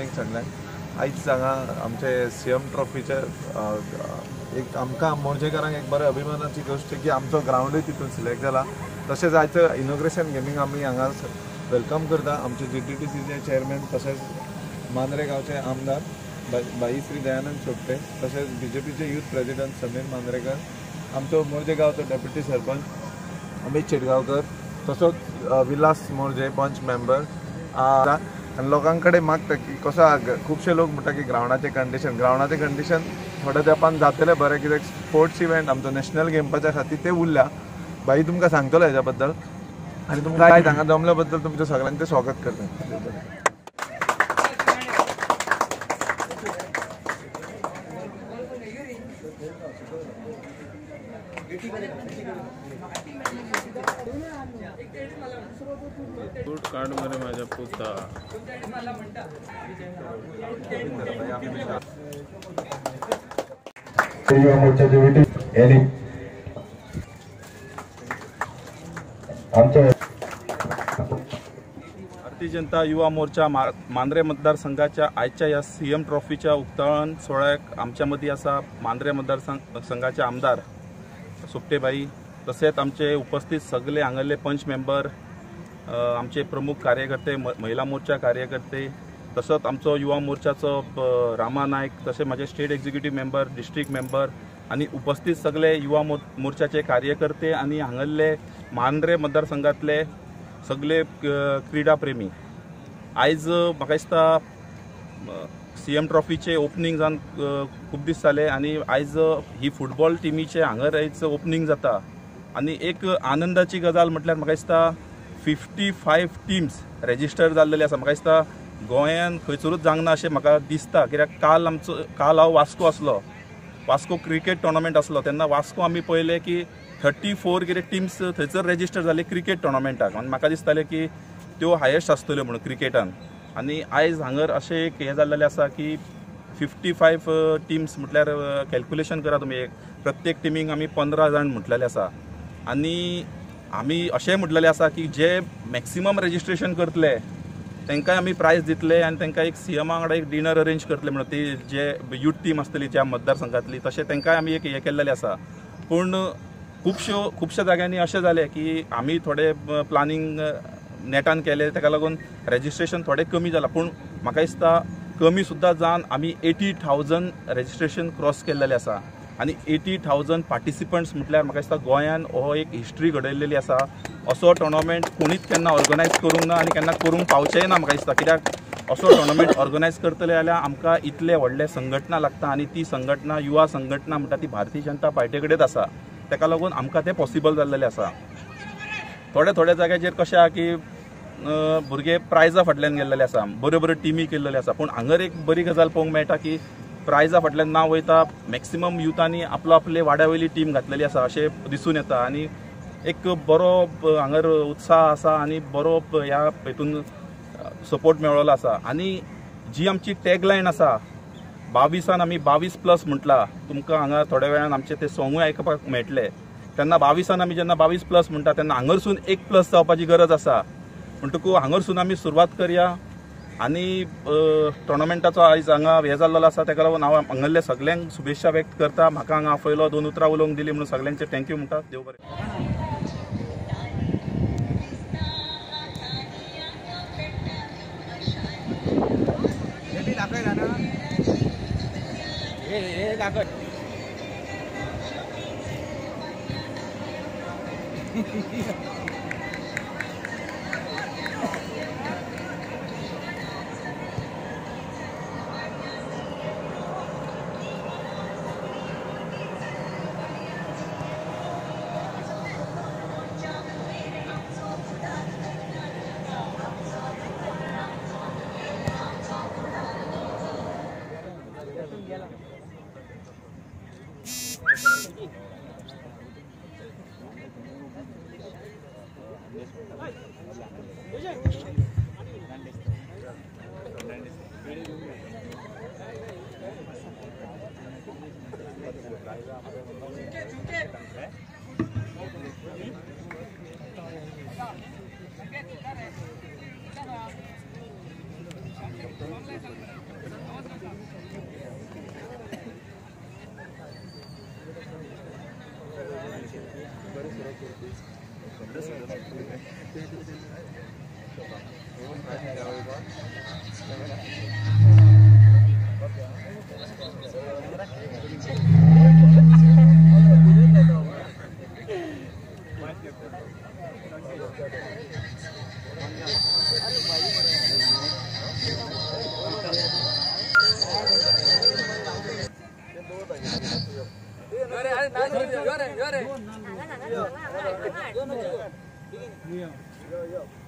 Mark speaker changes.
Speaker 1: Morning सगळ्यांक। आयज हांगा आमचे सीएम ट्रॉफीचे एक आमकां मोर्जेकारांक एक बरे अभिमानाची गोष्ट की आमचो ग्राउंडूय तितून सिलेक्ट जाला। तशेंच आयचं इनॉग्रेशन गेमींग आमी हांगा वेलकम करता आमचे GTTCचे चेअरमॅन तशेंच मांद्रे गांवचे आमदार भाई श्री दयानंद सोपटे, तशेंच BJPचे यूथ प्रेसिडेंट समीर मांद्रेकर, आमचो मोर्जे गांवचो डेप्युटी सरपंच अमित चिटगांवकर, तसोच विलास मोर्जे पंच मेंबर। आनी लोकां कडेन मागता की कसो खुबशे लोक म्हणटा की ग्राउंडाचे कंडिशन थोड्या तेंपान जातले बरें, कित्याक स्पोर्ट्स इव्हेंट आमचो नॅशनल गेम्साच्या खातीर ते उरल्या। भाई तुमकां सांगतलो हेच्या बद्दल आनी तुमकां आयज हांगा जमल्या बद्दल तुमचें सगळ्यांचें स्वागत करता।
Speaker 2: फूड कार्ड मरे माझ्या पुता भारतीय जनता युवा मोर्चा मांद्रे मतदारसंघाच्या आजच्या या सीएम ट्रॉफीच्या उक्तावण सोहळ्याक आमच्या मदीं आसा मांद्रे मतदारसंघाचे आमदार सोपटेबाई, तसेच आमचे उपस्थित सगळे हांगले पंच मेंबर, आमचे प्रमुख कार्यकर्ते, महिला मोर्चा कार्यकर्ते, तसोच आमचो युवा मोर्चाचो रामा नायक, तसे माझे state executive member, district member आणि उपस्थित सगळे युवा मोर्चाचे कार्यकर्ते आणि हांगले मांद्रे मतदारसंघातले सगळे क्रीडा प्रेमी। आयज म्हाका दिसता सीएम ट्रॉफीचे ओपनिंग जावन खूब दीस जाले आणि आयज ही फुटबॉल टीमीचे हांगर आयज ओपनिंग जाता आणि एक आनंदाची गजाल म्हटल्यार म्हाका दिसता 55 टीम्स रेजिस्टर जाल्लेले आसा। म्हाका दिसता गोंयान खंयसरूच जावंक अशें म्हाका दिसता, कित्याक काल हांव वास्को आसलो, वास्को क्रिकेट टोर्नामेंट आसलो तेन्ना वास्को आमी पळयले की 34 कितें टीम्स थंयसर रेजिस्टर जाले क्रिकेट टोर्नामेंटाक आनी म्हाका दिसतालें की त्यो हायेस्ट आसतल्यो म्हणून क्रिकेटान। आनी आयज हांगर अशें एक हें जाल्लेलें आसा की 55 टीम्स म्हटल्यार कॅल्क्युलेशन करा तुमी, प्रत्येक टीमीक आमी 15 जाण म्हटलेले आसा आनी आमी अशें म्हटलेलें आसा की जे मॅक्सिमम रेजिस्ट्रेशन करतले तांकां आमी प्रायज दितले आनी तांकां एक सीएमा वांगडा एक डिनर अरेंज करतले म्हणून ती जे यूथ टीम आसतली ज्या मतदारसंघातली तशें तांकां आमी एक हें केल्लेलें आसा। पूण खुबश्या जाग्यांनी अशें जालें की आमी थोडे प्लानिंग नेटान केले, ताका लागून रेजिस्ट्रेशन थोडें कमी जालां, पूण म्हाका दिसता कमी सुद्दां जावन आमी 80,000 रेजिस्ट्रेशन क्रॉस केल्लेलें आसा आनी 80,000 पार्टिसिपंट्स म्हटल्यार म्हाका दिसता गोंयान हो एक हिस्ट्री घडयल्लेली आसा। असो टोर्नामेंट कोणीच केन्ना ऑर्गनायज करूंक ना आनी केन्ना करूंक पावचेंय ना म्हाका दिसता, कित्याक असो टोर्नामेंट ऑर्गनायज करतले जाल्यार आमकां इतले व्हडले संघटना लागता आनी ती संघटना युवा संघटना म्हणटा ती भारतीय जनता पार्टी कडेच आसा, ताका लागून आमकां तें पॉसिबल जाल्लेलें आसा। थोड्या जाग्याचेर कशें आसा की भुरगे प्रायजा फाटल्यान गेल्लेले आसा, बऱ्यो टिमी केल्लेले आसा, पूण हांगर एक बरी गजाल पळोवंक मेळटा की प्रायजा फाटल्यान ना वयता मॅक्सिमम युथांनी आपले वाड्या वयली टीम घातलेली आसा अशें दिसून येता आनी एक बरो हांगर उत्साह आसा आनी बरो ह्या हेतून सपोर्ट मेळ्ळो आसा। आनी जी आमची टॅगलायन आसा 22 आमी 22+ म्हटला, तुमकां हांगा थोड्या वेळान आमचे ते सोंगूय आयकपाक मेळटले, तेन्ना 22 आमी जेन्ना 22+ म्हणटा तेन्ना हांगरसून 1+ जावपाची गरज आसा, म्हणटकूच हांगरसून आमी सुरवात करया आनी टोर्नामेंटाचो आयज हांगा हें जाल्लो आसा ताका लागून हांव हांगल्ल्या सगळ्यांक शुभेच्छा व्यक्त करता। म्हाका हांगा आपयलो 2 उतरां उलोवंक दिली म्हणून सगळ्यांचे थँक्यू म्हणटा। देव बरें।
Speaker 3: Yo.